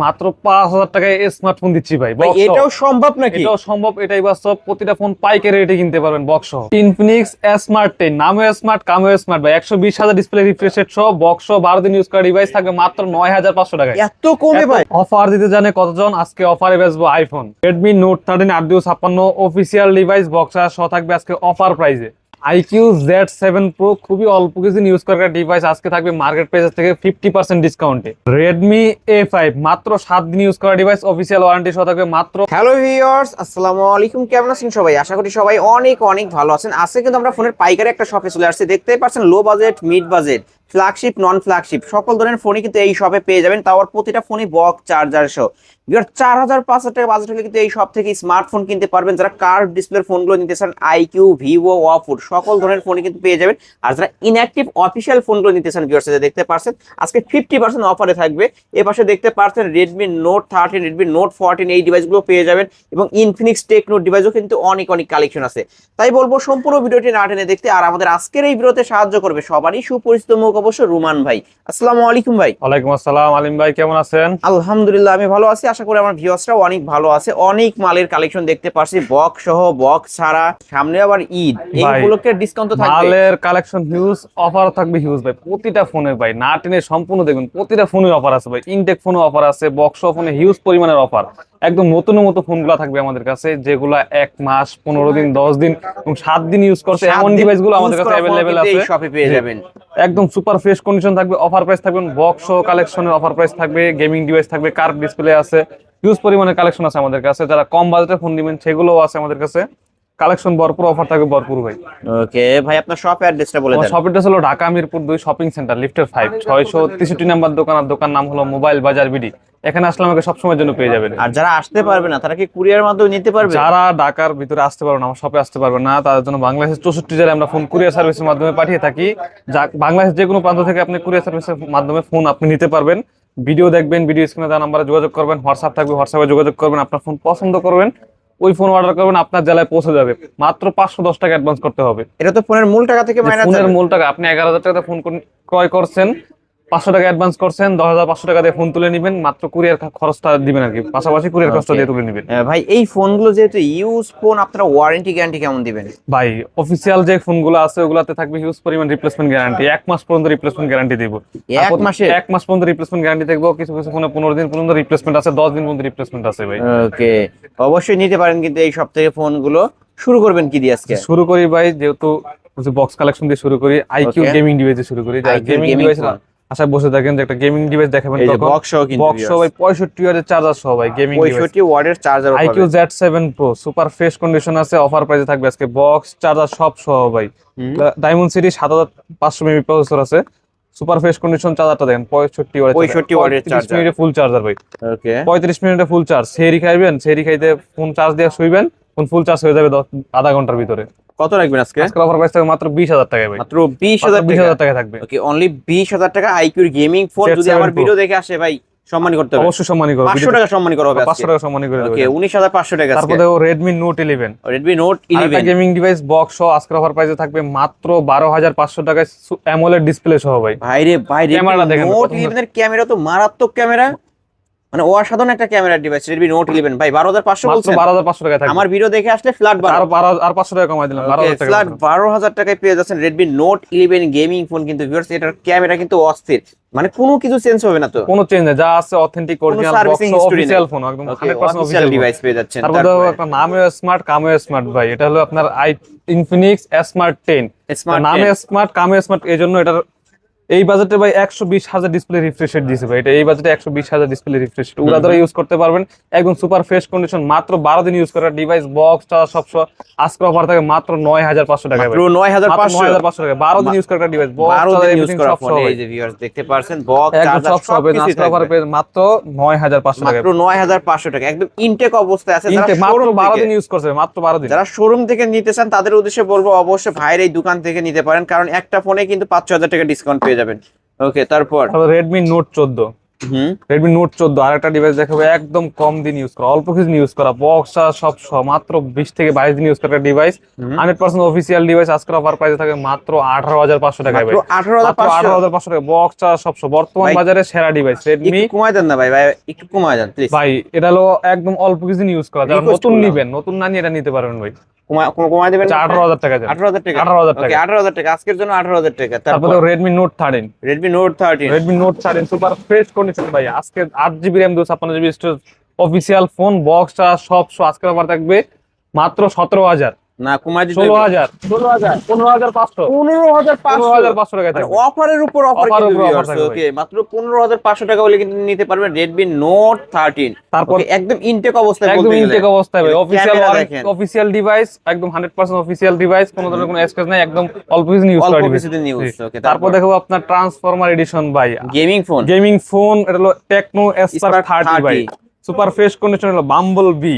মাত্র 5,000 টাকায় স্মার্টফোন দিচ্ছি ভাই। ভাই এটাও সম্ভব নাকি? এটাও সম্ভব, এটাই বাস্তব। প্রতিটা ফোন পাইকারি রেটে কিনতে পারবেন বক্স সহ। ইনফিনিক্স স্মার্ট 10, নামেও স্মার্ট কামেও স্মার্ট ভাই। 120,000 ডিসপ্লে রিফ্রেশ রেট সহ বক্স সহ 12 দিন ইউজ করা ডিভাইস থাকবে মাত্র 9,500 টাকায়। এত কমে ভাই? অফার দিতে জানে কতজন? আজকে অফারে বেচবো iPhone Redmi Note 13 856 official device box সহ থাকবে আজকে অফার প্রাইসে। iQOO Z7 Pro খুবই অল্প কিছুদিন ইউজ করার ডিভাইস আজকে থাকবে মার্কেট প্রাইস থেকে 50% ডিসকাউন্টে। Redmi A5 মাত্র 7 দিন ইউজ করা ডিভাইস, অফিসিয়াল ওয়ারেন্টি সহ থাকবে মাত্র। হ্যালো ভিউয়ার্স, আসসালামু আলাইকুম। কেমন আছেন সবাই? আশা করি সবাই অনেক অনেক ভালো আছেন। আজকে কিন্তু আমরা ফোনের পাইকারি একটা শপে চলে আসছি। দেখতেই পাচ্ছেন low budget, mid budget, flagship, নন ফ্ল্যাগশিপ সকল ধরনের ফোনই কিন্তু এই শপে পেয়ে যাবেন। তাও প্রতিটা ফোনই বক্স চার্জার সহ। 4,500 টাকা বাজেট হলে কিন্তু এই শপ থেকে স্মার্টফোন কিনতে পারবেন। যারা কার্ভ ডিসপ্লের ফোনগুলো নিতে চান, iQOO, ভিভো, ওয়াফোর সকল ধরনের ফোনই কিন্তু পেয়ে যাবেন। আর যারা ইনঅ্যাক্টিভ অফিসিয়াল ফোনগুলো নিতে চান ভিউয়ার্স, দেখতে পাচ্ছেন আজকে 50% অফারে থাকবে। এর পাশে দেখতে পাচ্ছেন Redmi Note 13, Redmi Note 14 এই ডিভাইসগুলো পেয়ে যাবেন এবং ইনফিনিক্স টেকনো ডিভাইসও কিন্তু অনেক অনেক কালেকশন আছে। তাই বলবো সম্পূর্ণ ভিডিওটি না টেনে দেখতে। আর আমাদের আজকের এই ভিডিওতে সাহায্য করবে সবারই সুপরিচিত মুখ অবশ্য রুমান ভাই। আসসালামু আলাইকুম ভাই। ওয়ালাইকুম আসসালাম আলিম ভাই, কেমন আছেন? আলহামদুলিল্লাহ আমি ভালো আছি, আশা করি আমার ভিউয়ার্সরাও অনেক ভালো আছে। অনেক মালের কালেকশন দেখতে পাচ্ছি, বক্স সহ, বক্স ছাড়া। সামনে আবার ঈদ, এই ভাই উপলক্ষে ডিসকাউন্ট তো থাকবে। মালের কালেকশন হিউজ, অফার থাকবে হিউজ ভাই। প্রতিটা ফোনে ভাই না টেনে সম্পূর্ণ দেখবেন, প্রতিটা ফোনে অফার আছে ভাই। ইনটেক ফোনে অফার আছে, বক্স ফোনে হিউজ পরিমাণের অফার। একদম নতুন নতুন ফোনগুলো থাকবে আমাদের কাছে, যেগুলা 1 মাস, 15 দিন, 10 দিন এবং 7 দিন ইউজ করছে এমন ডিভাইস গুলো আমাদের কাছে অ্যাভেলেবেল আছে। এই শপে পেয়ে যাবেন একদম সুপার ফ্রেশ কন্ডিশন থাকবে, অফার প্রাইস থাকবে। বক্স কালেকশনের অফার প্রাইস থাকবে, গেমিং ডিভাইস থাকবে, কার্ভ ডিসপ্লে আছে, হিউজ পরিমাণে কালেকশন আছে আমাদের কাছে। যারা কম বাজেটের ফোন নেবেন সেগুলোও আছে আমাদের কাছে। কালেকশন ভরপুর, অফার থাকবে ভরপুর ভাই। ওকে ভাই, আপনার শপ অ্যাড্রেসটা বলে আমার দেন। শপ অ্যাড্রেস হলো ঢাকা মিরপুর 2 শপিং সেন্টার, লিফটের 5, 663 নাম্বার দোকান। আর দোকান নাম হলো মোবাইল বাজার বিডি। এখানে আসলে আমাকে সবসময়ের জন্য পেয়ে যাবেন। আর যারা আসতে পারবে না তারা কি কুরিয়ার মাধ্যমে নিতে পারবে? যারা ঢাকার ভিতরে আসতে পারবে না, আমার শপে আসতে পারবে না, তাদের জন্য বাংলাদেশের 64 জেলায় আমরা ফোন কুরিয়ার সার্ভিসের মাধ্যমে পাঠিয়ে থাকি। যা বাংলাদেশের যে কোনো প্রান্ত থেকে আপনি কুরিয়ার সার্ভিসের মাধ্যমে ফোন আপনি নিতে পারবেন। ভিডিও দেখবেন, ভিডিও স্ক্রিনে দেওয়া নাম্বারে যোগাযোগ করবেন। হোয়াটসঅ্যাপ থাকবে, হোয়াটসঅ্যাপে যোগাযোগ করবেন। আপনার ফোন পছন্দ করবেন, ওই ফোন অর্ডার করবেন, আপনার জেলায় পৌঁছে যাবে। মাত্র 510 টাকা অ্যাডভান্স করতে হবে। এটা তো ফোনের মূল টাকা থেকে মাইনাস ফোনের যাবে। মূল টাকা, আপনি 11,000 টাকাতে ফোন ক্রয় করছেন, 500 টাকা অ্যাডভান্স করছেন, 10,500 টাকা দিয়ে ফোন তুলে নেবেন। মাত্র কুরিয়ার খরচটা দিবেন আর কি, পাশাপাশি কুরিয়ার খরচটা দিয়ে তুলে নেবেন। ভাই এই ফোনগুলো যেহেতু ইউজ ফোন, আপনারা ওয়ারেন্টি গ্যারান্টি কেমন দিবেন? ভাই অফিসিয়াল যে ফোনগুলো আছে ওগুলাতে থাকবে হিউজ পরিমাণ রিপ্লেসমেন্ট গ্যারান্টি। 1 মাস পর্যন্ত রিপ্লেসমেন্ট গ্যারান্টি দিব। 1 মাস পর্যন্ত রিপ্লেসমেন্ট গ্যারান্টি থাকবে। কিছু কিছু ফোনে 15 দিন পর্যন্ত রিপ্লেসমেন্ট আছে, 10 দিন পর্যন্ত রিপ্লেসমেন্ট আছে ভাই। ওকে, অবশ্যই নিতে পারেন কিন্তু এই সব থেকে ফোনগুলো। শুরু করবেন কি দিয়ে আজকে? শুরু করি ভাই, যেহেতু বক্স কালেকশন দিয়ে শুরু করি, iQOO গেমিং ডিভাইস দিয়ে শুরু করি। গেমিং ডিভাইস আশা বসে থাকেন যে একটা গেমিং ডিভাইস দেখাবেন, তখন বক্স সহ কিন্তু বক্স সহ ভাই 65 ওয়াটের চার্জার সহ ভাই। গেমিং 65 ওয়াটের charger iQOO Z7 Pro super fresh condition আছে, অফার প্রাইসে থাকবে আজকে। বক্স চার্জার সব সহ ভাই। ডায়মন্ড সিটি 7500 mAh প্রসেসর আছে। সুপার ফ্রেশ কন্ডিশন চার্জারটা দেখেন, 65 ওয়াটের চার্জার, মিনিটে ফুল চার্জার ভাই। ওকে, 35 মিনিটে ফুল চার্জ। সেহরি খাইবেন, সেহরি খাইতে ফোন চার্জ দিয়ে শুইবেন, ফোন ফুল চার্জ হয়ে যাবে আধা ঘন্টার ভিতরে। কত রাখবেন আজকে? আজকে অফার প্রাইস থাকবে মাত্র 20,000 টাকায় ভাই। মাত্র 20,000 টাকা থাকবে। ওকে, অনলি 20,000 টাকা iQOO গেমিং ফোন। যদি Z7 আমার Pro ভিডিও দেখে আসে ভাই, সম্মানী করতে হবে। অবশ্যই সম্মানী করব। 500 টাকা সম্মানী করা হবে আজকে। 500 টাকা সম্মানী করে দেব। ওকে, 19,500 টাকা আজকে। তারপরে Redmi Note 11, Redmi Note 11 gaming device box সহ আজকের অফার প্রাইসে থাকবে মাত্র 12,500 টাকায়, অ্যামোলেড ডিসপ্লে সহ ভাই। ভাইরে ভাই, ক্যামেরা দেখেন, Note 11 এর ক্যামেরা তো মারাত্মক ক্যামেরা, মানে অসাধারণ একটা ক্যামেরার ডিভাইস Redmi Note 11 ভাই। 12,500 মাত্র বলছেন? 12,500 টাকায় থাকবে। আমার ভিডিও দেখে আসলে ফ্ল্যাট আর 500 টাকা কমাই দিলাম, 12,000 টাকা। ফ্ল্যাট 12,000 টাকায় পেয়ে যাচ্ছেন Redmi Note 11 গেমিং ফোন। কিন্তু ভিউয়ার্স এটার ক্যামেরা কিন্তু অস্থির, মানে কোনো কিছু চেঞ্জ হবে না তো? কোনো চেঞ্জ নেই, যা আছে authentic original box official phone, একদম 100% অফিশিয়াল ডিভাইস পেয়ে যাচ্ছেন। তারপরে একটা নামেও স্মার্ট কামেও স্মার্ট ভাই। এটা হলো আপনার ইনফিনিক্স স্মার্ট 10। নামে স্মার্ট কামেও স্মার্ট, এজন্য এটার এই বাজেটে ভাই 120,000 ডিসপ্লে রিফ্রেশ রেট দিয়েছে ভাই। এটা এই বাজেটে 120,000 ডিসপ্লে রিফ্রেশ রেট ওগুলা দ্বারা ইউজ করতে পারবেন। একদম সুপার ফ্রেশ কন্ডিশন, মাত্র 12 দিন ইউজ করার ডিভাইস, বক্স চার্জার সব সহ আজকে অফার থাকে মাত্র 9,500 টাকা ভাই। 9,500 টাকা, 12 দিন ইউজ করার ডিভাইস, বক্স 12 চার্জার দিন ইউজ করা সব ফোন। সহ এই যে ভিউয়ার্স দেখতে পারছেন, বক্স একদম চার্জার সব সহ সব কিছু আজকে অফার পেয়ে মাত্র 9,500 টাকা। মাত্র 9,500 টাকা, একদম ইনটেক অবস্থায় আছে। যারা মাত্র শোরুম 12 থেকে দিন ইউজ করছে, মাত্র 12 দিন। যারা শোরুম থেকে নিতে চান তাদের উদ্দেশ্যে বলবো অবশ্যই ভাইয়ের এই দোকান থেকে নিতে পারেন, কারণ একটা ফোনে কিন্তু 5,000 টাকা ডিসকাউন্ট পেয়ে যাবেন। ওকে, তারপর Redmi Note 14 হুম। রেডমি নোট 14 আর একটা ডিভাইস দেখাবো একদম কম দিন ইউজ করা, অল্প কিছু ইউজ করা, বক্স সব সহ মাত্র 20 থেকে 22 দিন ইউজ করা ডিভাইস। 100% official device. আজকের অফার প্রাইসে থাকে মাত্র 18,500 টাকায় ভাই। মাত্র 18,500 18,500 টাকা বক্স সব সহ বর্তমান ভাই, বাজারে সেরা ডিভাইস রেডমি। একটু কমায় দেন না ভাই, ভাই একটু কমায় দেন প্লিজ। ভাই এটা হলো একদম অল্প কিছু ইউজ করা, যারা রিকোয়েস্ট নতুন করলাম, নিবেন, নতুন না নিয়ে এটা নিতে পারবেন ভাই। কমায় দেবেন। আচ্ছা 18,000 টাকা দেন। 18,000 টাকা। 18,000 ওকে, টাকা। 18,000 টাকা আজকের জন্য, 18,000 টাকা। তারপরে তারপর Redmi note 13। Redmi note 13। Redmi note 13 super fresh condition ভাই। আজকে 8 GB RAM 256 GB storage, official phone box সব সহ আজকের অফার থাকবে মাত্র 17,000, না, কমায় দিতে 16,000, 16,000, 15,500, 15,500 টাকা থাকবে। অফারের উপর অফার Offer কিন্তু উপর offer ভিউয়ার্স। থাকবে ওকে, মাত্র 15,500 টাকা হলে কিন্তু নিতে পারবেন রেডমি নোট 13। তারপর ওকে, একদম ইনটেক অবস্থায় একদম বলতে গেলে। ইনটেক অবস্থায় ভাই, অফিসিয়াল ক্যামেরা দেখেন, অফিসিয়াল ডিভাইস, একদম 100% অফিসিয়াল ডিভাইস, কোনো ধরনের কোনো স্ক্র্যাচ নাই, একদম অল্প কিছু ইউজ অল্প করা ডিভাইস। কিছুদিন ইউজ। ওকে, তারপর দেখো আপনার ট্রান্সফরমার এডিশন ভাই, গেমিং ফোন। গেমিং ফোন, এটা হলো টেকনো স্পার্ক Spark 30 ভাই। 30। সুপার ফ্রেশ কন্ডিশন হলো বাম্বল বি।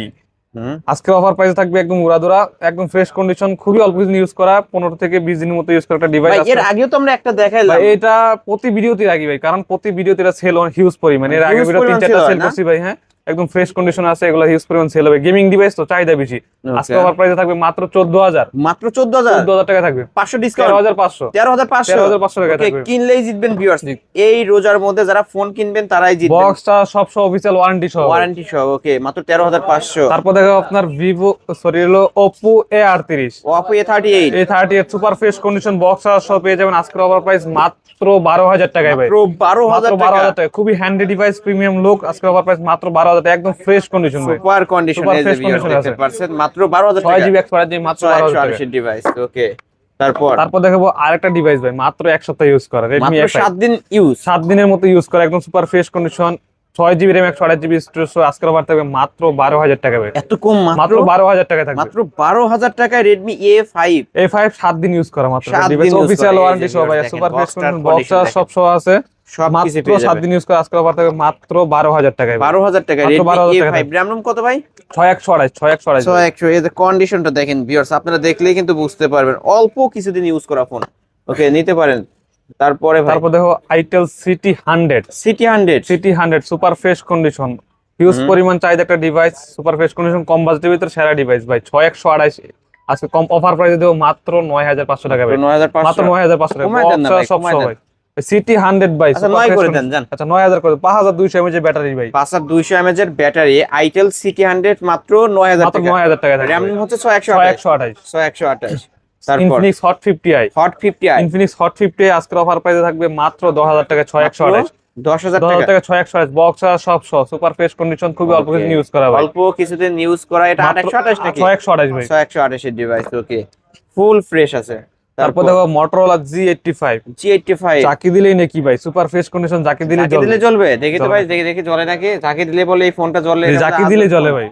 হুম। আজকে অফার প্রাইসে থাকবে একদম উড়াদুরা, একদম ফ্রেশ কন্ডিশন, খুবই অল্প কিছু ইউজ করা, 15 থেকে 20 দিনের মতো ইউজ করা একটা ভাই ডিভাইস। এর আগেও তো আমরা একটা দেখাইলাম। ভাই এটা প্রতি ভিডিওতে রাখি ভাই, কারণ প্রতি ভিডিওতে এটা সেল হিউজ পরিমাণ। এর আগে Huge ভিডিও পরিমাণ 3-4টা sell হয় সেল না? করছি ভাই। হ্যাঁ, একদম ফ্রেশ কন্ডিশন আছে, এগুলো হিউজ পরিমাণ সেল হবে। গেমিং ডিভাইস তো চাহিদা বেশি। আজকে Okay। অফার প্রাইসে থাকবে মাত্র 14,000, মাত্র 14,000। 14,000 টাকা থাকবে। 500 ডিসকাউন্ট। 13,500, 13,500। 13,500 টাকা ওকে, থাকবে। কিনলেই জিতবেন ভিউয়ার্স। জি। এই রোজার মধ্যে যারা ফোন কিনবেন তারাই জিতবেন। বক্সটা সব সহ অফিসিয়াল ওয়ারেন্টি সহ ভাই। ওয়ারেন্টি সহ। ওকে, মাত্র 13,500। তারপর দেখো আপনার ভিভো, সরি হলো Oppo A38। Oppo A38। A38 super fresh condition box সহ পেয়ে যাবেন আজকের অফার প্রাইস মাত্র 12,000 টাকায় ভাই। মাত্র 12,000 মাত্র টাকা। 12,000 টাকা, খুবই হ্যান্ডি ডিভাইস, প্রিমিয়াম লুক। আজকের অফার প্রাইস মাত্র 12,000 টাকা, একদম ফ্রেশ কন্ডিশন ভাই। Super condition. সুপার এই যে ফ্রেশ ভিউয়ার্স কন্ডিশন দেখতে আছে। পাচ্ছেন, মাত্র 12,000 6 টাকা। জিবি 128 জিবি মাত্র 12,000 টাকা। 128 ডিভাইস। ওকে, তারপর তারপর দেখাবো আরেকটা ডিভাইস ভাই, মাত্র এক সপ্তাহ ইউজ করা, রেডমি মাত্র এফ 7 দিন ইউজ। 7 দিনের মতো ইউজ করা, একদম super fresh condition, 6 GB RAM 128 GB storage. আজকের অফার থাকবে মাত্র 12,000 টাকা ভাই। এত কম? মাত্র 12,000 টাকা থাকবে। মাত্র 12,000 টাকায় রেডমি A5। A5 7 দিন ইউজ করা মাত্র, 7 ডিভাইস দিন use অফিসিয়াল করা। এই যে ওয়ারেন্টি সহ ভাই, viewers সুপার দেখেন, fresh box start condition box condition সব সহ আছে। সব কিছু মাত্র পেয়ে 7 যাবেন। দিন ইউজ করা, আজকের অফার থাকবে মাত্র 12,000 টাকায় ভাই। 12,000 টাকা মাত্র রেডমি 12,000 টাকা A5। র্যাম রোম কত ভাই? 6128, 6128 ভাই। 100 এই যে কন্ডিশনটা দেখেন ভিউয়ার্স, আপনারা দেখলেই কিন্তু বুঝতে পারবেন, অল্প কিছুদিন ইউজ করা ফোন। ওকে, নিতে পারেন। তারপরে ভাই তারপর দেখো itel city 100। City 100। City 100 super fresh condition, huge পরিমাণ চাহিদা একটা ডিভাইস, সুপার ফ্রেশ কন্ডিশন, কম বাজেটের ভিতরে সেরা ডিভাইস ভাই। 6128 আজকে কম অফার প্রাইসে দেবো মাত্র 9,500 টাকা ভাই। 9,500। মাত্র 9,500 টাকা, কমায় দেন না ভাই, সব কমায় সহ দেন। ভাই। সিটি 100 ভাই, আচ্ছা, সুপার 9 ফ্রেশ করে কন্ডিশন। দেন, যান। আচ্ছা 9,000 করে, 5,200 mAh ব্যাটারি ভাই। 5200 mAh এর ব্যাটারি, আইটেল সিটি 100 মাত্র 9,000 মাত্র টাকা। 9,000 টাকা থাকবে র্যাম ভাই। হচ্ছে 6128। 6128 6128। তারপর Infinix hot 50i। Hot 50i। Infinix hot 50i আজকের অফার প্রাইসে থাকবে মাত্র 10,000 টাকা, 6128। 10,000 10,000 টাকা। টাকা, 6128 বক্স সব সহ সুপার ফ্রেশ কন্ডিশন, খুবই অল্প কিছু ইউজ করা ভাই। অল্প কিছুদিন ইউজ করা, এটা মাত্র 828 নাকি? 6128 ভাই। 128 এর ডিভাইস। ওকে, ফুল ফ্রেশ আছে। তারপর দেখো মোটরোলা G85। G85 চাকি দিলেই নাকি ভাই, সুপার ফ্রেশ কন্ডিশন, চাকি দিলেই ঝাঁকি দিলে জ্বলবে? দেখি তো জ্বলবে। ভাই, দেখি দেখি জ্বলে নাকি। ঝাঁকি দিলে বলে এই ফোনটা জ্বলে? এটা চাকি আজব দিলে ফোন। জ্বলে ভাই।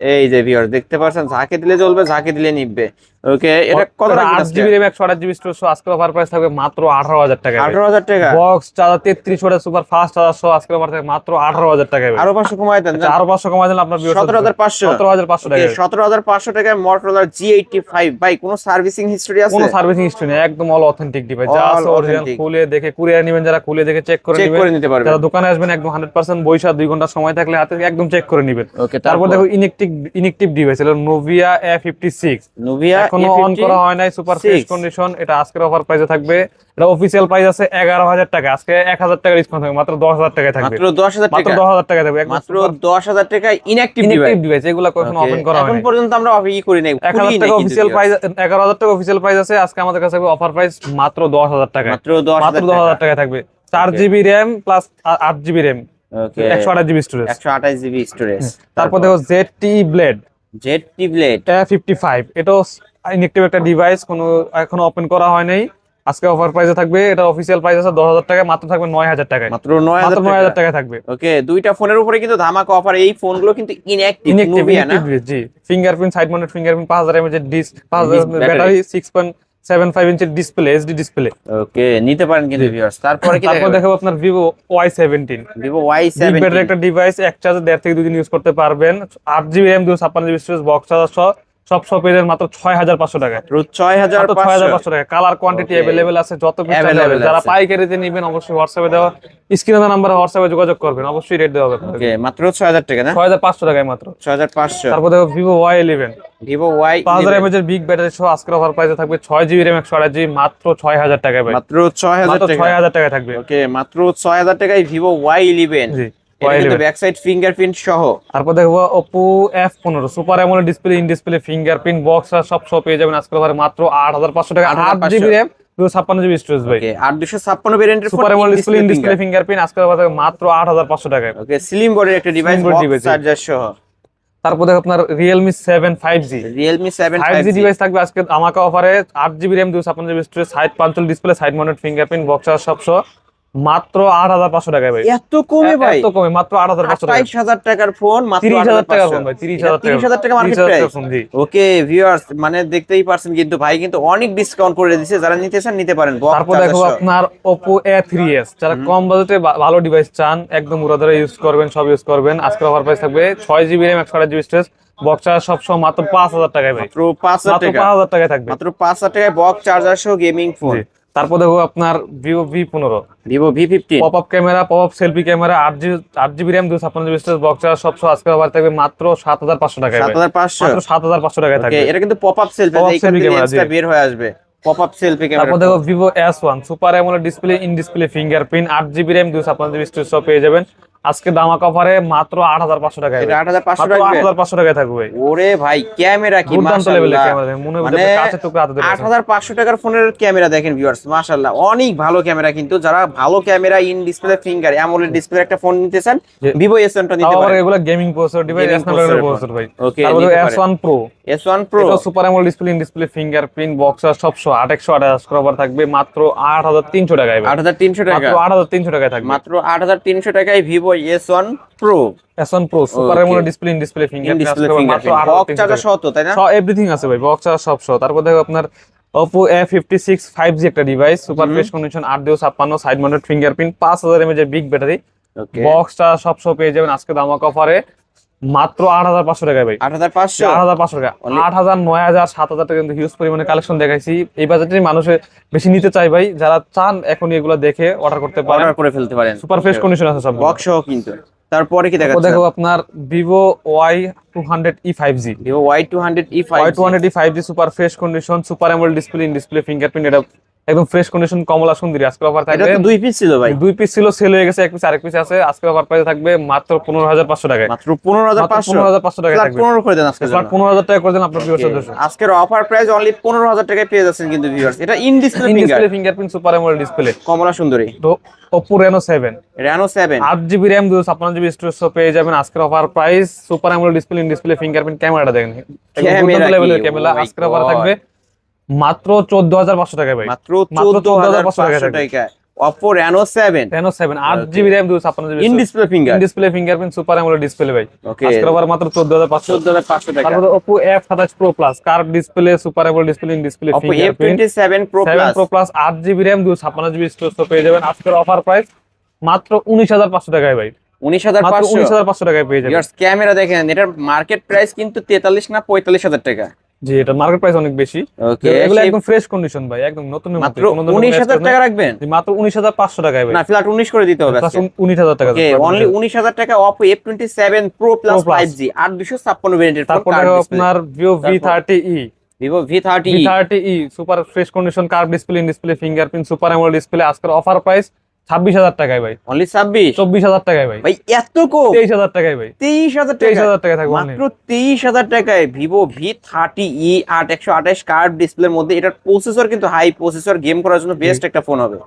এই যে ভিউয়ার দেখতে পাচ্ছেন, ঝাঁকি দিলে জ্বলবে, ঝাঁকি দিলে নিববে। ওকে, এটা কত টাকা? 8 জিবি র্যাম 128 জিবি স্টোরেজ, আজকের অফার প্রাইস থাকবে মাত্র 18,000 টাকা। 18,000 টাকা। বক্স চার্জার 33 ওয়াটের সুপার ফাস্ট চার্জার সহ আজকের অফার থাকবে মাত্র 18,000 টাকা। আরো 500 কমায় দেন, আচ্ছা, আরো 500 কমাই দিলে আপনার 17,500। 17,500 টাকা। 17,500 টাকায় Motorola G85। ভাই, কোনো সার্ভিসিং হিস্টরি আছে? কোনো সার্ভিসিং হিস্টরি নেই, একদম অল অথেন্টিক ডিভাইস, যা All আছে অরিজিনাল। authentic। খুলে দেখে কুরিয়ার নেবেন, যারা খুলে দেখে চেক করে চেক নেবেন। করে নিতে পারবেন। যারা দোকানে আসবেন একদম 100% বইসা 2 ঘন্টা সময় থাকলে হাতে একদম চেক করে নেবেন। ওকে, তারপর দেখো ইনেকটিভ ডিভাইস হলো নোভিয়া A56। Nuvia এখনো অন করা হয় নাই, সুপার ফ্রেশ কন্ডিশন। এটা আজকের অফার প্রাইসে থাকবে, এটা অফিসিয়াল প্রাইস আছে 11,000 টাকা, আজকে 1,000 টাকা ডিসকাউন্ট থাকবে, মাত্র 10,000 টাকায় থাকবে। মাত্র 10,000 মাত্র টাকা। 10,000 টাকা থাকবে, একদম মাত্র 10,000 টাকায় ইনঅ্যাক্টিভ ইনেকটিভ ডিভাইস। ডিভাইস, এগুলো কখনো ওপেন করা হয় এখন নাই। পর্যন্ত আমরা ই করি নাই, 1,000 টাকা অফিসিয়াল প্রাইস, 11,000 টাকা অফিসিয়াল প্রাইস আছে, আজকে আমাদের কাছে অফার প্রাইস মাত্র 10,000 টাকা। মাত্র 10,000 মাত্র 10,000 টাকা থাকবে। 4 GB RAM plus 8 GB RAM, okay, 128 GB storage. 128 GB storage. তারপর দেখো ZTE Blade ZT Blade A55, এটাও ইনেকটিভ একটা ডিভাইস, কোনো এখনো ওপেন করা হয় নাই। আজকে অফার প্রাইসে থাকবে, এটা অফিসিয়াল প্রাইস আছে 10,000 টাকা, মাত্র থাকবে 9,000 টাকায়। মাত্র মাত্র 9,000 9,000 টাকা থাকবে। ওকে, দুইটা ফোনের উপরে কিন্তু ধামাকা অফার। এই ফোনগুলো কিন্তু ইনঅ্যাক্টিভ, ইনেকটিভ Nuvia না? জি। Fingerprint, side mounted fingerprint, 5,000 mAh ডিস, 5,000 battery। ব্যাটারি, 6.75 ইঞ্চের ডিসপ্লে, এইচডি ডিসপ্লে। ওকে, নিতে পারেন কিন্তু ভিউয়ার্স। তারপরে কি তারপর দেখাবো আপনার Vivo Y17। Vivo big Y17। Battery একটা ডিভাইস, এক চার্জে 1.5 থেকে 2 দিন ইউজ করতে পারবেন। 8 GB RAM 256 GB storage, box charger সহ সব পেজের মাত্র 6500 টাকা। 6500 টাকা। Colour quantity Okay. अवेलेबल আছে, যত পিস Available যারা আছে। পাইকারিতে নেবেন অবশ্যই হোয়াটসঅ্যাপে দেওয়া স্ক্রিনে দেওয়া নাম্বারে হোয়াটসঅ্যাপে যোগাযোগ করবেন, অবশ্যই রেট দেওয়া হবে আপনাদের। ওকে, মাত্র 6000 টাকা না? 6500 টাকায় মাত্র। 6500। তারপর দেখো Vivo Y11, Vivo 5000 Y11 mAh এর বিগ ব্যাটারি সহ আজকের অফার প্রাইসে থাকবে 6 GB RAM 128 GB মাত্র 6000 টাকায় ভাই। মাত্র 6000 মাত্র টাকা। 6000 টাকায় থাকবে। ওকে, মাত্র 6000 টাকায় ভিভো Y11। জি, এটা কিন্তু Y11। ব্যাক সাইড ফিঙ্গারপ্রিন্ট সহ। তারপর দেখবো Oppo F15 super AMOLED display, in display fingerprint box আর সব পেয়ে যাবেন আজকের অফারে মাত্র 8500 টাকা। 8 GB 8500 RAM 256 GB স্টোরেজ ভাই। ওকে, 8256 ভেরিয়েন্টের phone, super AMOLED in display, in display display fingerprint আজকের অফারে মাত্র 8500 টাকায়। ওকে, স্লিম বডির একটা device, Slim body box device, জি। চার্জার সহ। তারপর দেখো আপনার Realme 7 5G, Realme 7 5G 5G device থাকবে আজকে ধামাকা অফারে 8 GB RAM 256 GB storage, side punch hole display, side mounted fingerprint box আর সব সহ মাত্র 8500 টাকায় ভাই। এত কমে ভাই? এত কমে মাত্র 8500 টাকা। 28000 টাকার ফোন মাত্র 30000 টাকা 8500 ফোন ভাই, 30000 টাকা। 30000 টাকা মার্কেট 30000 টাকা প্রাইস। ফোন, জি। ওকে ভিউয়ার্স, মানে দেখতেই পারছেন কিন্তু ভাই কিন্তু অনেক ডিসকাউন্ট করে দিয়েছে, যারা নিতে চান নিতে পারেন। বক্স তারপর চার্জার দেখো সহ। আপনার Oppo A3s, যারা কম বাজেটে ভালো ডিভাইস চান, একদম উড়াধুরা ইউজ করবেন, সব ইউজ করবেন, আজকের অফার প্রাইস থাকবে 6 GB RAM 128 GB storage box charger সব সহ মাত্র 5000 টাকায় ভাই। মাত্র 5000 মাত্র টাকা। 5000 টাকায় থাকবে। মাত্র 5000 টাকায় বক্স চার্জার সহ গেমিং ফোন। জি। তারপর দেখো আপনার Vivo V15 Vivo V15 pop up camera, pop up selfie camera, 8 GB RAM 256 GB storage box charger সব সহ আজকের অফার থাকবে মাত্র 7500 টাকায় ভাই। 7500। মাত্র 7500 টাকায় ওকে, থাকবে। এটা কিন্তু পপ আপ সেলফি, Pop-up এইখান selfie থেকে camera, লেন্সটা জি। বের হয়ে আসবে। Pop up selfie camera. তারপর দেখো Vivo S1 super AMOLED display, in display fingerprint, 8 GB RAM 256 GB storage সব পেয়ে যাবেন আজকে ধামাকা অফারে মাত্র 8500 টাকায় এটা ভাই। 8500 মাত্র টাকা। 8500 টাকায় থাকবে ভাই। ওরে ভাই, ক্যামেরা কি দুর্দান্ত লেভেলের মাশাআল্লাহ! ক্যামেরা, মনে মানে হচ্ছে কাছে টুকরা হাতে ধরে আছে। 8500 টাকার ফোনের ক্যামেরা দেখেন ভিউয়ার্স, মাশাআল্লাহ অনেক ভালো ক্যামেরা। কিন্তু যারা ভালো camera, in display finger AMOLED display একটা ফোন নিতে চান, যে- ভিভো S1 টা নিতে তাও আবার পারেন। এগুলা gaming processor device, Gaming স্ন্যাপড্রাগনের processor processor ভাই। ওকে, তারপর নিতে পারেন। S1 Pro, S1 Pro এটা super AMOLED display, in display fingerprint box আর সব সহ 8128 কভার থাকবে মাত্র 8300 টাকায় ভাই। 8300 টাকা। মাত্র 8300 টাকায় থাকবে। মাত্র 8300 টাকায় Vivo S1 Pro S1 Pro super Okay. AMOLED display, in display in fingerprint display মাত্র ফিঙ্গারপ্রিন্ট বক্স 8300 চার্জার টাকা। সহ তো, তাই না? সব এভরিথিং আছে ভাই, বক্স আর সব সহ। তারপর দেখো আপনার Oppo A56 5G একটা device, super fresh condition, 8/256 side mounted fingerprint, 5000 mAh এর বিগ ব্যাটারি ওকে, বক্সটা সব সহ পেয়ে যাবেন আজকে ধামাকা অফারে মাত্র 8500 টাকায় ভাই। 8500। 8500 টাকা। 8000 9000 7000 টাকা কিন্তু হিউজ পরিমাণে কালেকশন দেখাইছি। এই বাজেটের মানুষে বেশি নিতে চাই ভাই, যারা চান এখনই এগুলো দেখে অর্ডার করতে পারেন। অর্ডার করে ফেলতে পারেন। সুপার ফ্রেশ কন্ডিশন আছে সব। বক্স সহ কিন্তু। তারপরে কি ও দেখাচ্ছে? দেখো আপনার Vivo Y200e 5G, Vivo Y200e 5G। Y200e 5G super fresh condition, super AMOLED display, in display fingerprint, এটা একদম ফ্রেশ কন্ডিশন, কমলা সুন্দরী। আজকে অফার এটা থাকবে তো 2 পিস ছিল ভাই। 2 পিস ছিল, সেল হয়ে গেছে, 1 পিস আরেক পিস আছে। আজকে অফার প্রাইসে থাকবে মাত্র 15500 টাকায়। মাত্র 15500। 15500 টাকায় ফ্ল্যাট থাকবে। 15 করে দেন আজকে। ফ্ল্যাট 15000 টাকা করে দেন আপনার প্রিয় সদস্য। আজকের অফার প্রাইস অনলি 15000 টাকায় পেয়ে যাচ্ছেন কিন্তু ভিউয়ার্স। এটা in display in finger, display fingerprint super AMOLED display. কমলা সুন্দরী। তো Oppo Reno 7 Reno 7 8 GB RAM 256 GB storage সহ পেয়ে যাবেন আজকের offer price. Super AMOLED display, in display fingerprint, ক্যামেরাটা দেখেন, ক্যামেরা লেভেলের কি? ক্যামেরা। Oh my আজকের অফার God. থাকবে মাত্র 14500 টাকায় ভাই। মাত্র মাত্র 14500 14500 টাকা। Oppo Reno 7 Reno 7 8 GB RAM 256 GB in display finger. In display fingerprint super AMOLED display ভাই। Okay. আজকের অফার মাত্র 14500। 14500 টাকা। তারপরে Oppo F27 Pro Plus curve display, super AMOLED display, in display Oppo fingerprint F27 Pro 7 Plus Pro Plus 8 GB RAM 256 GB storage সহ পেয়ে যাবেন আজকের offer price মাত্র 19500 টাকায় ভাই। মাত্র 19500। 19500 টাকায় পেয়ে যাবেন। ভিউয়ার্স ক্যামেরা দেখেন, এটার মার্কেট প্রাইস কিন্তু 43 না 45000 টাকা। জি, এটা মার্কেট প্রাইস অনেক বেশি। ওকে, এগুলো একদম ফ্রেশ কন্ডিশন ভাই, একদম নতুনের মতো। মাত্র 19000 টাকা রাখবেন? জি, মাত্র 19500 টাকায় ভাই। না, ফ্ল্যাট 19 করে দিতে হবে প্লাস আজকে। 19000 টাকা। ওকে, অনলি 19000 টাকা Oppo F27 Pro Plus Pro Plus 5G 8256 ভেরিয়েন্টের ফোন। তারপর দেখো আপনার Vivo V30e Vivo V30e V30e super fresh condition, curve display, in display fingerprint, super AMOLED display আজকের অফার প্রাইস 26000 টাকায় ভাই। অনলি 26। 24000 টাকায় ভাই। ভাই এত কম? 23000 টাকায় ভাই। 23000 টাকা। 23000 টাকা থাকবে মাত্র 23000 টাকায় Vivo V30e 8128 কার্ভ ডিসপ্লের মধ্যে। এটার প্রসেসর কিন্তু হাই প্রসেসর, গেম করার জন্য বেস্ট একটা ফোন হবে।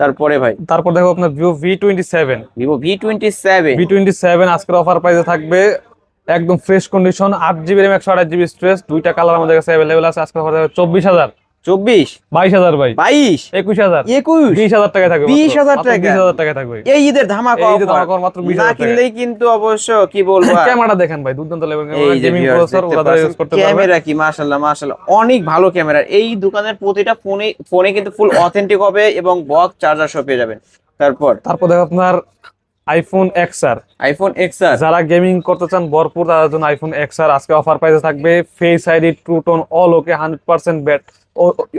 তারপরে ভাই তারপর দেখো আপনার Vivo V27 Vivo V27 আজকের অফার প্রাইসে থাকবে একদম fresh condition, 8 GB RAM 128 GB storage, দুইটা কালার আমাদের কাছে अवेलेबल আছে। আজকের অফার থাকবে 24000 24 22000 ভাই, 22 21000 21 20000 টাকা থাকবে। 20000 টাকা। 20000 টাকা থাকবে। এই ঈদের ধামাকা এই ঈদের অফার। ধামাকা মাত্র 20000 না টাকা। কিনলেই কিন্তু অবশ্য কি বলবো আর। ক্যামেরা দেখেন ভাই, দুর্দান্ত লেভেল এই ক্যামেরা, যে গেমিং viewers প্রসেসর দেখতে ওরা দ্বারা ইউজ পাচ্ছেন, করতে পারবে। ক্যামেরা কি মাশাআল্লাহ মাশাআল্লাহ অনেক ভালো ক্যামেরা। এই দোকানের প্রতিটা ফোনে কিন্তু ফুল অথেন্টিক হবে এবং বক্স চার্জার সহ পেয়ে যাবেন। তারপর দেখো আপনার আইফোন এক্সআর। আইফোন এক্সআর যারা গেমিং করতে চান ভরপুর তাদের জন্য আইফোন এক্সআর আজকে অফার প্রাইসে থাকবে। Face ID, true tone, all ওকে, 100%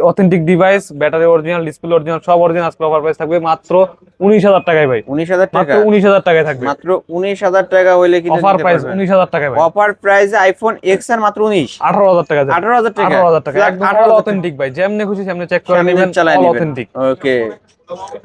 authentic device, battery original, display original, সব অরিজিনাল। আজকে অফার প্রাইস থাকবে মাত্র 19,000 টাকায় ভাই। 19,000 মাত্র টাকা? 19,000 টাকায় থাকবে। মাত্র 19,000 টাকা হইলে কিন্তু অফার প্রাইস 19,000 টাকায় ভাই। অফার প্রাইসে আইফোন এক্সআর মাত্র 19। 18,000 টাকা। 18,000 টাকা? 18,000 টাকা একদম 18,000 অল অথেন্টিক ভাই। যেমনি খুশি সেমনি চেক করে সামনে নেবেন, চালায় অল নেবেন। অথেন্টিক। ওকে,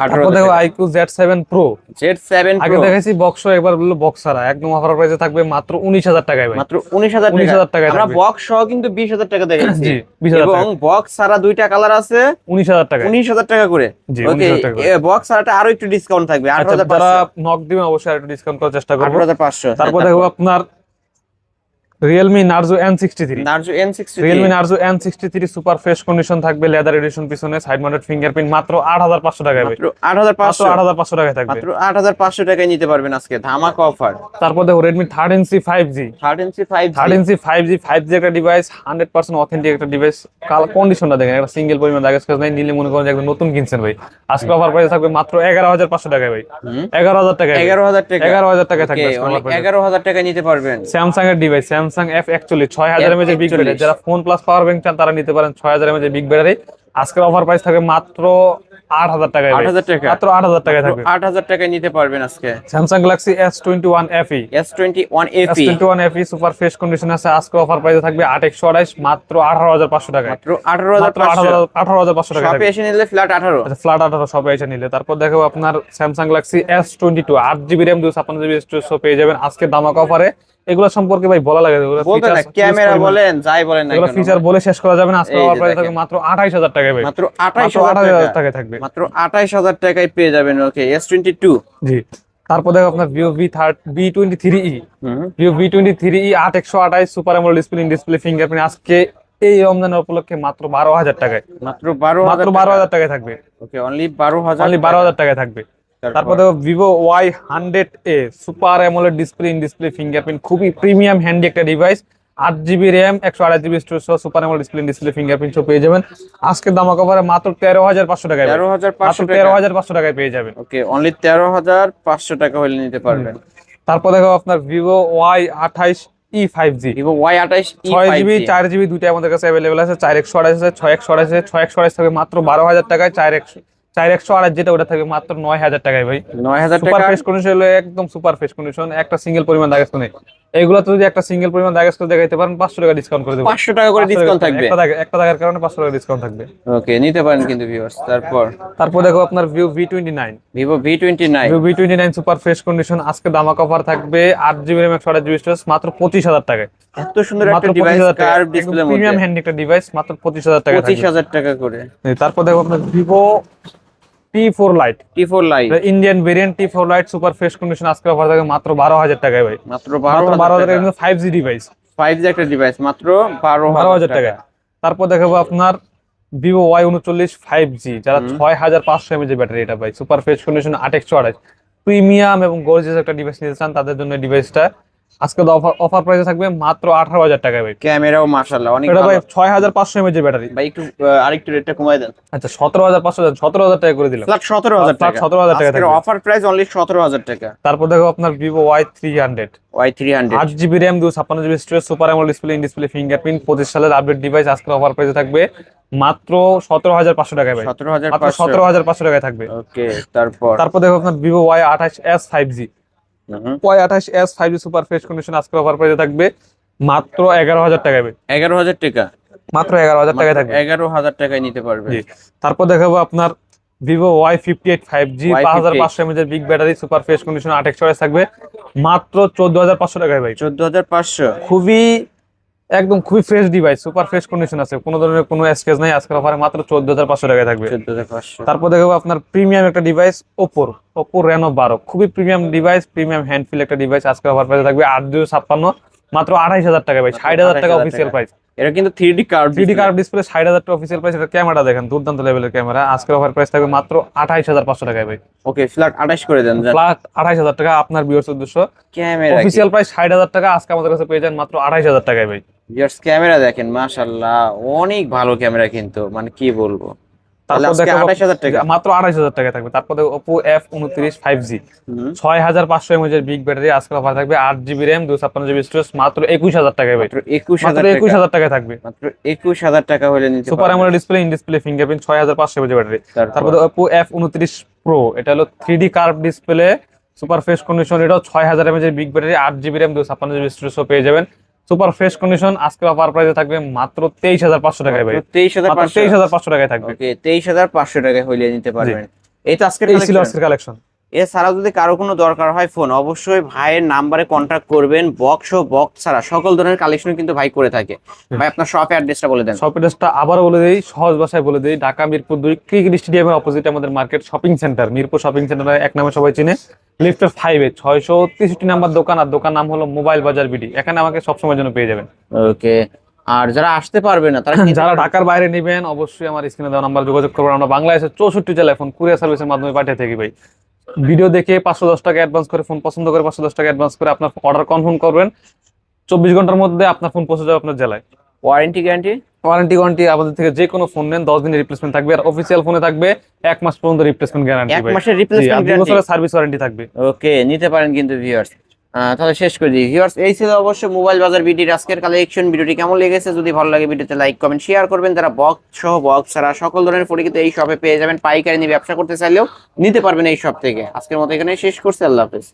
তারপর দেখো আইকিউ Z7 Pro। Z7 আগে Pro দেখাইছি বক্স, এবার বললো বক্স ছাড়া একদম অফার প্রাইসে থাকবে মাত্র 19,000 টাকায় ভাই। মাত্র 19,000 টাকা। 19,000 টাকায় আমরা থাকবে। বক্স সহ কিন্তু 20,000 টাকা দেখাইছি। জি, 20,000 এবং টাকা। বক্স ছাড়া দুইটা কালার আছে 19,000 টাকায়। 19,000 টাকা করে। জি, ওকে, 19,000 টাকা করে। বক্স ছাড়াটা আরো একটু ডিসকাউন্ট থাকবে, আচ্ছা, 18,500। যারা নক দিবে অবশ্যই একটু ডিসকাউন্ট করার চেষ্টা করবো। 18,500। তারপর দেখো আপনার Realme Narzo N63। Narzo N63। Realme Narzo N63 super fresh condition থাকবে, লেদার এডিশন, পিছনে সাইড মাউন্টেড ফিঙ্গারপ্রিন্ট, মাত্র 8,500 টাকায় ভাই। মাত্র 8,500। 8,500 টাকায় থাকবে। মাত্র 8,500 টাকায় নিতে পারবেন আজকে ধামাকা অফার। তারপর দেখো Redmi 13C 5G। 13C 5G। 13C 5G একটা ডিভাইস, 100% অথেন্টিক একটা ডিভাইস। কন্ডিশনটা দেখেন, একটা সিঙ্গেল পরিমাণ দাগ স্ক্র্যাচ নাই, নিলে মনে করেন যে একদম নতুন কিনছেন ভাই। আজকে অফার প্রাইস থাকবে মাত্র 11,500 টাকায় ভাই। 11,000 টাকায়। 11,000 টাকা? 11,000 টাকায় থাকবে ওকে, আজকে অনলি অফার প্রাইস। 11,000 টাকায় নিতে পারবেন। স্যামসাং এর ডিভাইস, স্যামসাং F41 6000 mAh এর বিগ ব্যাটারি। যারা ফোন প্লাস পাওয়ার ব্যাংক চান তারা নিতে পারেন 6000 mAh এর বিগ ব্যাটারি। আজকের অফার প্রাইস থাকবে মাত্র 8,000 টাকায় ভাই। 8,000 টাকা? মাত্র 8,000 টাকায় থাকবে। 8,000 টাকায় নিতে পারবেন আজকে। Samsung Galaxy S21 FE। S21 FE। S21 FE super fresh condition আছে। আজকে অফার প্রাইসে থাকবে 8/128 মাত্র 18,500 টাকায়। মাত্র 18,500। 18,500 টাকা শপে থাকবে। এসে নিলে ফ্ল্যাট 18। আচ্ছা, ফ্ল্যাট 18 সবাই এসে নিলে। তারপর দেখো আপনার Samsung Galaxy S22 8GB RAM 256GB storage পেয়ে যাবেন আজকে ধামাকা অফারে। এগুলো সম্পর্কে ভাই বলা লাগে, এগুলো বলতে না, ক্যামেরা বলেন যাই বলেন না এগুলো কেন, ফিচার বলে শেষ করা যাবে না। আজকে এই যে অফার প্রাইস দেখেন। থাকবে মাত্র 28,000 টাকায় ভাই। মাত্র মাত্র 28,000 টাকায় থাকবে। মাত্র 28,000 টাকায় পেয়ে যাবেন। ওকে, S22। জি। তারপর দেখো আপনার Vivo V23e। Hmm. Vivo V23e 8/128 super AMOLED display, in display fingerprint আজকে এই রমজানের উপলক্ষে মাত্র 12,000 টাকায়। মাত্র 12,000 মাত্র 12,000 টাকায় থাকবে। ওকে, অনলি 12,000। অনলি 12,000 টাকায় থাকবে। তারপর দেখো Vivo Y100A super AMOLED display, in display fingerprint, খুবই প্রিমিয়াম হ্যান্ডি একটা device. 8GB RAM 128GB storage সহ super AMOLED display, in display fingerprint সব পেয়ে যাবেন আজকে দামা কভারে মাত্র 13,500 টাকায়। 13,500 টাকা? 13,500 টাকায় পেয়ে যাবেন। ওকে, অনলি 13,500 টাকা হলে নিতে পারবেন। তারপর দেখো আপনার Vivo Y28e 5G। Vivo Y28e 6GB 5G। 4GB দুইটা আমাদের কাছে অ্যাভেলেবল আছে। 4/128 আছে, 6/128 আছে। 6/128 থাকবে মাত্র 12,000 টাকায়। 4/128 যেটা ওটা থাকবে মাত্র 9,000 টাকায় ভাই। 9,000 সুপার টাকা? ফ্রেশ কন্ডিশন হলো, একদম সুপার ফ্রেশ কন্ডিশন, একটা সিঙ্গেল পরিমাণ দাগ স্ক্র্যাচ নেই। এইগুলো তো যদি একটা সিঙ্গেল পরিমাণ দাগ স্ক্র্যাচ দেখাইতে পারেন 500 টাকা ডিসকাউন্ট করে দেব। 500 টাকা করে ডিসকাউন্ট থাকবে? একটা দাগের কারণে 500 টাকা ডিসকাউন্ট থাকবে। ওকে, নিতে পারেন কিন্তু ভিউয়ার্স। তারপর দেখো আপনার Vivo V29। Vivo V29। Vivo V29 super fresh condition আজকে দামাক অফার থাকবে 8GB RAM 128GB স্টোরেজ মাত্র 25,000 টাকায়। এত সুন্দর মাত্র একটা ডিভাইস, 25,000 টাকা, কার্ভ ডিসপ্লের মধ্যে প্রিমিয়াম হ্যান্ডি একটা ডিভাইস, মাত্র 25,000 টাকা থাকবে। 25,000 টাকা করে। তারপর দেখো আপনার Vivo T4 Lite। T4 Lite। Indian variant T4 Lite super fresh condition আজকে অফার থাকবে মাত্র 12,000 টাকায় ভাই। মাত্র মাত্র 12,000 12,000 টাকা। টাকা 5G ডিভাইস। 5G একটা ডিভাইস মাত্র 12,000 12,000 টাকা। টাকা। তারপর দেখাবো আপনার Vivo Y39 5G, যারা 6,500 mAh ব্যাটারি, এটা ভাই সুপার ফ্রেশ কন্ডিশন 8/128 প্রিমিয়াম এবং গর্জিয়াস একটা ডিভাইস নিতে চান তাদের জন্য ডিভাইসটা আজকে অফার প্রাইসে থাকবে মাত্র 18,000 টাকায় ভাই। ক্যামেরাও মাশাআল্লাহ অনেক এটা ভালো। ভাই 6,500 mAh ব্যাটারি। ভাই একটু আরেকটু রেটটা কমায় দেন। আচ্ছা 17,500, 17,000 টাকা করে দিলাম। ফ্ল্যাট 17,000 টাকা। 17,000 টাকা আজকের থাকবে। অফার প্রাইস অনলি 17,000 টাকা। তারপর দেখো আপনার Vivo Y300। Y300। 8GB RAM 256GB storage super AMOLED display, in display fingerprint, 25 সালের আপডেট ডিভাইস আজকে অফার প্রাইসে থাকবে মাত্র 17,500 টাকায় ভাই। 17,500। 17,500 টাকায় থাকবে। ওকে, তারপর দেখো আপনার Vivo Y28s 5G। Y28s 5G super fresh condition আজকে অফার প্রাইসে থাকবে মাত্র 11,000 টাকায় ভাই। 11,000 টাকা? মাত্র 11,000 টাকায় থাকবে। 11,000 টাকায় নিতে পারবে। জি। তারপর দেখাবো আপনার Vivo Y58 5G 5,500 mAh big battery super fresh condition 8/128 থাকবে মাত্র 14,500 টাকায় ভাই। 14,500। খুবই fresh device, super fresh condition আছে, কোনো ধরনের কোনো স্ক্র্যাচ নাই। আজকের অফারে মাত্র 14,500 টাকায় থাকবে। 14,500। তারপর দেখো আপনার প্রিমিয়াম একটা ডিভাইস Oppo Reno 12, খুবই প্রিমিয়াম ডিভাইস, প্রিমিয়াম হ্যান্ডফিল একটা ডিভাইস আজকের অফার প্রাইসে থাকবে 8,256 মাত্র 28,000 টাকা ভাই। 60,000 টাকা অফিসিয়াল প্রাইস। এটা কিন্তু 3D curve 3D curve display, 60,000 টাকা অফিসিয়াল প্রাইস। এটা ক্যামেরা দেখেন, দুর্দান্ত লেভেলের ক্যামেরা। আজকের অফার প্রাইস থাকবে মাত্র 28,500 টাকায় ভাই। ওকে, ফ্ল্যাট 28 করে দেন। ফ্ল্যাট 28,000 টাকা আপনার ভিউয়ার্স উদ্দেশ্য। ক্যামেরা অফিসিয়াল প্রাইস 60,000 টাকা, আজকে আমাদের কাছে পেয়ে যান মাত্র 28,000 টাকায় ভাই। ভিউয়ার্স ক্যামেরা দেখেন মাশাআল্লাহ অনেক ভালো ক্যামেরা, কিন্তু মানে কি বলবো তাহলে তারপর আজকে দেখাবো 28,000 টাকা। মাত্র 28,000 টাকায় থাকবে। তারপর দেখো Oppo F29 5G, হুম। 6500 mAh এর বিগ ব্যাটারি, আজকে অফার থাকবে 8 GB RAM 256 GB স্টোরেজ মাত্র 21,000 টাকায় ভাই। মাত্র 21,000 মাত্র টাকা। 21,000 টাকায় থাকবে। মাত্র 21,000 টাকা হলে নিতে সুপার পারবেন। AMOLED display, in display fingerprint, 6500 mAh battery. তারপর তারপরে Oppo F29 Pro, এটা হলো 3D curve display, super fresh condition, এটাও 6000 mAh এর big battery, 8 GB RAM 256 GB storage পেয়ে যাবেন। সুপার ফ্রেশ কন্ডিশন, আজকে অফার প্রাইসে থাকবে মাত্র 23,500 টাকায় ভাই। মাত্র 23,500। মাত্র 23,500 টাকায় থাকবে। ওকে, 23,500 টাকায় হইলে নিতে জি, পারবেন। এই তো আজকের এই ছিল কালেকশন। আজকের কালেকশন। এছাড়াও যদি কারো কোনো দরকার হয় ফোন, অবশ্যই ভাইয়ের নাম্বারে কন্ট্যাক্ট করবেন। বক্স ও বক্স ছাড়া সকল ধরনের কালেকশন কিন্তু ভাই করে থাকে। ভাই আপনার শপ অ্যাড্রেসটা বলে দেন। শপ অ্যাড্রেসটা আবারও বলে দিই, সহজ ভাষায় বলে দিই। ঢাকা মিরপুর 2 ক্রিকেট স্টেডিয়ামের অপোজিটে আমাদের market, shopping centre Mirpur shopping centre এক নামে সবাই চিনে। লিফটের 5-এ 663 নাম্বার দোকান, আর দোকান নাম হলো মোবাইল বাজার বিডি। এখানে আমাকে সবসময় জন্য পেয়ে যাবেন। ওকে, আর যারা আসতে পারবে না তারা যারা ঢাকার বাইরে নেবেন অবশ্যই আমার স্ক্রিনে দেওয়া নাম্বার যোগাযোগ করবেন। আমরা বাংলাদেশের 64 জেলায় ফোন কুরিয়ার সার্ভিসের মাধ্যমে পাঠিয়ে থাকি ভাই। ভিডিও দেখে 510 টাকা অ্যাডভান্স করে, ফোন পছন্দ করে 510 টাকা অ্যাডভান্স করে আপনার অর্ডার কনফার্ম করবেন। 24 ঘন্টার মধ্যে আপনার ফোন পৌঁছে যাবে আপনার জেলায়। Warranty guarantee. ওয়ারেন্টি আমাদের থেকে যে কোনো ফোন নেন 10 দিনের রিপ্লেসমেন্ট থাকবে, আর অফিসিয়াল ফোনে থাকবে 1 মাস পর্যন্ত রিপ্লেসমেন্ট গ্যারান্টি 1 ভাই। মাসের জি, আর রিপ্লেসমেন্ট 2 গ্যারান্টি। বছরের সার্ভিস ওয়ারেন্টি থাকবে। ওকে, নিতে পারেন কিন্তু ভিউয়ার্স। তাহলে শেষ করে দিই ভিউয়ার্স, এই ছিল অবশ্য মোবাইল বাজার বিডির আজকের কালেকশন। ভিডিওটি কেমন লেগেছে যদি ভালো লাগে ভিডিওতে লাইক কমেন্ট শেয়ার করবেন। যারা বক্স সহ বক্স ছাড়া সকল ধরনের ফোন কিন্তু এই শপে পেয়ে যাবেন। পাইকারি নিয়ে ব্যবসা করতে চাইলেও নিতে পারবেন এই শপ থেকে। আজকের মতো এখানে শেষ করছি, আল্লাহ হাফেজ।